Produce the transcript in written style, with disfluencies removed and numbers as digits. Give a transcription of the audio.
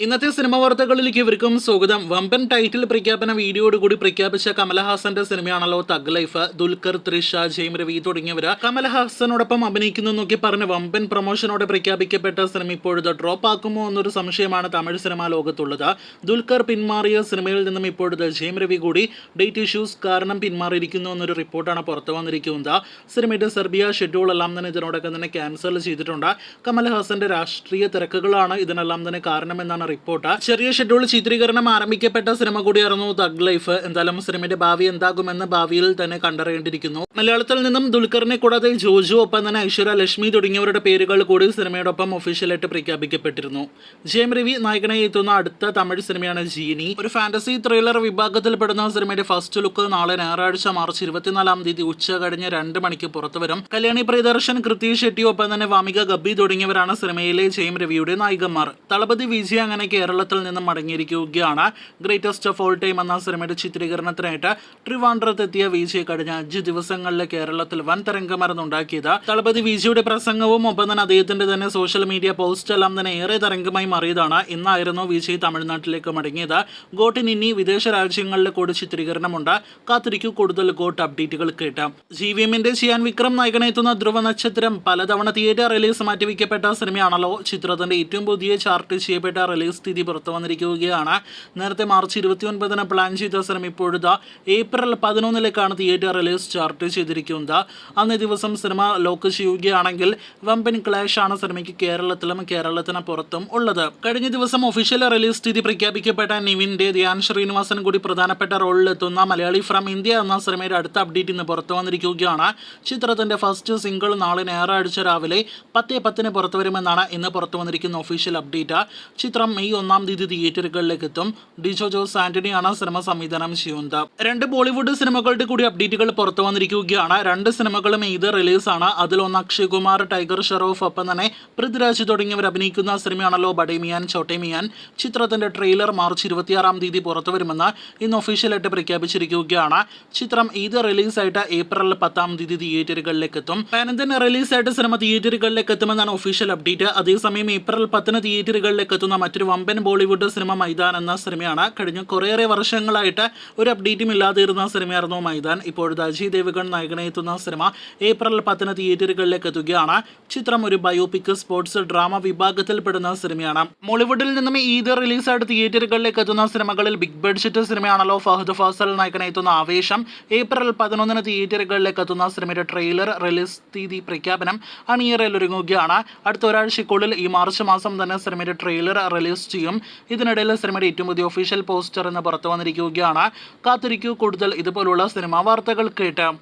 ഇന്നത്തെ സിനിമ വാർത്തകളിലേക്ക് ഇവർക്കും സ്വാഗതം. വമ്പൻ ടൈറ്റിൽ പ്രഖ്യാപന വീഡിയോയോടുകൂടി പ്രഖ്യാപിച്ച കമലഹാസന്റെ സിനിമയാണല്ലോ തഗ് ലൈഫ്. ദുൽഖർ, തൃഷ, ജയം രവി തുടങ്ങിയവര് കമലഹാസനോടൊപ്പം അഭിനയിക്കുന്നു എന്നൊക്കെ പറഞ്ഞ് വമ്പൻ പ്രൊമോഷനോടെ പ്രഖ്യാപിക്കപ്പെട്ട സിനിമ ഇപ്പോഴത്തെ ഡ്രോപ്പ് ആക്കുമോ എന്നൊരു സംശയമാണ് തമിഴ് സിനിമാ ലോകത്തുള്ളത്. ദുൽഖർ പിന്മാറിയ സിനിമയിൽ നിന്നും ഇപ്പോഴത്തെ ജയം രവി കൂടി ഡേറ്റ് ഇഷ്യൂസ് കാരണം പിന്മാറിയിരിക്കുന്നു എന്നൊരു റിപ്പോർട്ടാണ് പുറത്തു വന്നിരിക്കുന്നത്. സിനിമയുടെ സെർബിയ ഷെഡ്യൂൾ എല്ലാം തന്നെ ഇതിനോടൊപ്പം തന്നെ ക്യാൻസൽ ചെയ്തിട്ടുണ്ട്. കമലഹാസന്റെ രാഷ്ട്രീയ തിരക്കുകളാണ് ഇതിനെല്ലാം തന്നെ കാരണമെന്നാണ് റിപ്പോർട്ട്. ചെറിയ ഷെഡ്യൂൾ ചിത്രീകരണം ആരംഭിക്കപ്പെട്ട സിനിമ കൂടിയായിരുന്നു തഗ് ലൈഫ്. എന്തായാലും സിനിമയുടെ ഭാവി എന്താകുമെന്ന് ഭാവിയിൽ തന്നെ കണ്ടറിയേണ്ടിയിരിക്കുന്നു. മലയാളത്തിൽ നിന്നും ദുൽഖറിനെ കൂടാതെ ജോജു, ഒപ്പം തന്നെ ഐശ്വര്യ ലക്ഷ്മി തുടങ്ങിയവരുടെ പേരുകൾ കൂടി സിനിമയോടൊപ്പം ഒഫീഷ്യലായിട്ട് പ്രഖ്യാപിക്കപ്പെട്ടിരുന്നു. ജയം രവി നായകനായി എത്തുന്ന അടുത്ത തമിഴ് സിനിമയാണ് ജീനി. ഒരു ഫാന്റസി ത്രില്ലർ വിഭാഗത്തിൽപ്പെടുന്ന സിനിമയുടെ ഫസ്റ്റ് ലുക്ക് നാളെ ഞായറാഴ്ച മാർച്ച് 24 ഉച്ച കഴിഞ്ഞ് 2 മണിക്ക് പുറത്തുവരും. കല്യാണി പ്രിയദർശൻ, കൃതി ഷെട്ടി, ഒപ്പം തന്നെ വാമിക ഗബ്ബി തുടങ്ങിയവരാണ് സിനിമയിലെ ജയം രവിയുടെ നായികന്മാർ. തളപതി വിജയ് അങ്ങനെ കേരളത്തിൽ നിന്നും മടങ്ങിയിരിക്കുകയാണ്. ഗ്രേറ്റസ്റ്റ് ഓഫ് ഓൾ ടൈം എന്ന സിനിമയുടെ ചിത്രീകരണത്തിനായിട്ട് ട്രിവാൻഡ്രത്തെത്തിയ വിജയ് കഴിഞ്ഞ 5 ദിവസങ്ങളിൽ കേരളത്തിൽ വൻ തരംഗമായിരുന്നു ഉണ്ടാക്കിയത്. തളപതി വിജയുടെ പ്രസംഗവും ഒപ്പം തന്നെ അദ്ദേഹത്തിന്റെ തന്നെ സോഷ്യൽ മീഡിയ പോസ്റ്റ് എല്ലാം തന്നെ ഏറെ തരംഗമായി മാറിയതാണ്. ഇന്നായിരുന്നു വിജയ് തമിഴ്നാട്ടിലേക്ക് മടങ്ങിയത്. ഗോട്ടിന് ഇനി വിദേശ രാജ്യങ്ങളിൽ കൂടി ചിത്രീകരണമുണ്ട്. കാത്തിരിക്കൂ കൂടുതൽ ഗോട്ട് അപ്ഡേറ്റുകൾ കേട്ടാം. GVMന്റെ ചിയാൻ വിക്രം നായകനെത്തുന്ന ധ്രുവ നക്ഷത്രം പലതവണ തിയേറ്റർ റിലീസ് മാറ്റിവെക്കപ്പെട്ട സിനിമയാണല്ലോ. ചിത്രത്തിന്റെ ഏറ്റവും പുതിയ ചാർട്ട് ചെയ്യപ്പെട്ട റിലീസ് തീയതി പുറത്തു വന്നിരിക്കുകയാണ്. നേരത്തെ മാർച്ച് 29 പ്ലാൻ ചെയ്ത സിനിമ ഇപ്പോഴത്തെ ഏപ്രിൽ 11 തിയേറ്റർ റിലീസ് ചാർട്ട് ചെയ്തിരിക്കുന്നത്. അന്നേ ദിവസം സിനിമ ലോക്ക് ചെയ്യുകയാണെങ്കിൽ വമ്പൻ ക്ലാഷ് ആണ് സിനിമയ്ക്ക് കേരളത്തിലും കേരളത്തിന് പുറത്തും ഉള്ളത്. കഴിഞ്ഞ ദിവസം ഒഫീഷ്യൽ റിലീസ് തീയതി പ്രഖ്യാപിക്കപ്പെട്ട നിവിന്റെ ധ്യാൻ ശ്രീനിവാസൻ കൂടി പ്രധാനപ്പെട്ട റോളിലെത്തുന്ന മലയാളി ഫ്രം ഇന്ത്യ എന്ന സിനിമയുടെ അടുത്ത അപ്ഡേറ്റ് ഇന്ന് പുറത്തു വന്നിരിക്കുകയാണ്. ചിത്രത്തിന്റെ ഫസ്റ്റ് സിംഗിൾ നാളെ ഞായറാഴ്ച രാവിലെ 10:10 പുറത്തു വരുമെന്നാണ് ഇന്ന് പുറത്തു വന്നിരിക്കുന്ന ഒഫീഷ്യൽ അപ്ഡേറ്റ്. ചിത്രം മെയ് 1 തിയേറ്ററുകളിലേക്ക് എത്തും. ഡിജോ ജോസ് ആന്റണിയാണ് സിനിമ സംവിധാനം ചെയ്യുന്നത്. 2 ബോളിവുഡ് സിനിമകളുടെ കൂടി അപ്ഡേറ്റുകൾ പുറത്തു വന്നിരിക്കുകയാണ്. 2 സിനിമകളും ഇത് റിലീസാണ്. അതിലൊന്ന് അക്ഷയ് കുമാർ, ടൈഗർ ഷെറോഫ്, ഒപ്പം തന്നെ പൃഥ്വിരാജ് തുടങ്ങിയവർ അഭിനയിക്കുന്ന സിനിമയാണല്ലോ ബഡേ മിയാൻ ചോട്ടെ മിയാൻ. ചിത്രത്തിന്റെ ട്രെയിലർ മാർച്ച് 26 പുറത്തു വരുമെന്ന് ഇന്ന് ഒഫീഷ്യലായിട്ട് പ്രഖ്യാപിച്ചിരിക്കുകയാണ്. ചിത്രം ഇത് റിലീസായിട്ട് ഏപ്രിൽ 10 തിയേറ്ററുകളിലേക്ക് എത്തും. പാനന്തിൻ റിലീസായിട്ട് സിനിമ തിയേറ്ററുകളിലേക്ക് എത്തുമെന്നാണ് ഒഫീഷ്യൽ അപ്ഡേറ്റ്. അതേസമയം ഏപ്രിൽ 10 തിയേറ്ററുകളിലേക്ക് എത്തുന്ന മറ്റൊരു വമ്പൻ ബോളിവുഡ് സിനിമ മൈതാൻ എന്ന സിനിമയാണ്. കഴിഞ്ഞ കുറേയേറെ വർഷങ്ങളായിട്ട് ഒരു അപ്ഡേറ്റും ഇല്ലാതിരുന്ന സിനിമയായിരുന്നു മൈതാൻ. ഇപ്പോഴത്തെ അജയ് ദേവ്ഗൺ നായകനായി എത്തുന്ന സിനിമ ഏപ്രിൽ 10 തിയേറ്ററുകളിലേക്ക് എത്തുകയാണ്. ചിത്രം ഒരു ബയോപിക് സ്പോർട്സ് ഡ്രാമ വിഭാഗത്തിൽപ്പെടുന്ന സിനിമയാണ്. മോളിവുഡിൽ നിന്നും ഈദ് റിലീസായിട്ട് തിയേറ്ററുകളിലേക്ക് എത്തുന്ന സിനിമകളിൽ ബിഗ് ബഡ്ജറ്റ് സിനിമയാണല്ലോ ഫഹദ് ഫാസൽ നായകനായി എത്തുന്ന ആവേശം. ഏപ്രിൽ 11 തിയേറ്ററുകളിലേക്ക് എത്തുന്ന സിനിമയുടെ ട്രെയിലർ റിലീസ് തീയതി പ്രഖ്യാപനം അണിയറയിൽ ഒരുങ്ങുകയാണ്. അടുത്ത ഒരാഴ്ചക്കുള്ളിൽ ഈ മാർച്ച് മാസം തന്നെ സിനിമയുടെ ട്രെയിലർ റിലീസ് ചെയ്യും. ഇതിനിടയിൽ സിനിമയുടെ ഏറ്റവും പുതിയ ഒഫീഷ്യൽ പോസ്റ്റർ എന്ന് പുറത്തു വന്നിരിക്കുകയാണ്. കാത്തിരിക്കൂ കൂടുതൽ ഇതുപോലുള്ള സിനിമാ വാർത്തകൾ കേട്ട്.